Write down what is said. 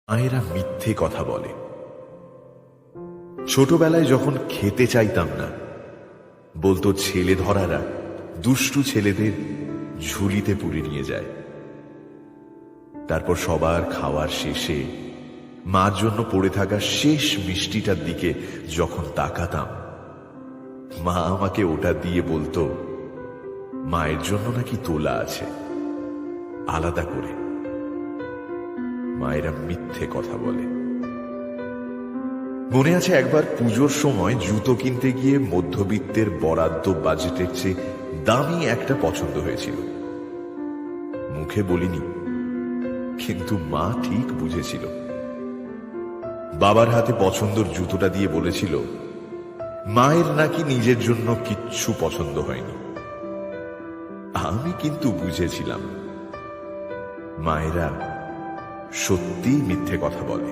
মায়েরা মিথ্যে কথা বলে। ছোটবেলায় যখন খেতে চাইতাম না, বলতো ছেলে ধরারা দুষ্টু ছেলেদের ঝুলিতে পুরে নিয়ে যায়। তারপর সবার খাওয়ার শেষে মার জন্য পড়ে থাকা শেষ মিষ্টিটার দিকে যখন তাকাতাম, মা আমাকে ওটা দিয়ে বলতো মায়ের জন্য নাকি তোলা আছে আলাদা করে। মায়েরা মিথ্যে কথা বলে। মনে আছে একবার পুজোর সময় জুতো কিনতে গিয়ে মধ্যবিত্তের বরাদ্দ বাজেটের চেয়ে দামি একটা পছন্দ হয়েছিল। মুখে বলিনি, কিন্তু মা ঠিক বুঝেছিল। বাবার হাতে পছন্দর জুতোটা দিয়ে বলেছিল মায়ের নাকি নিজের জন্য কিচ্ছু পছন্দ হয়নি। আমি কিন্তু বুঝেছিলাম মায়েরা সত্যিই মিথ্যে কথা বলে।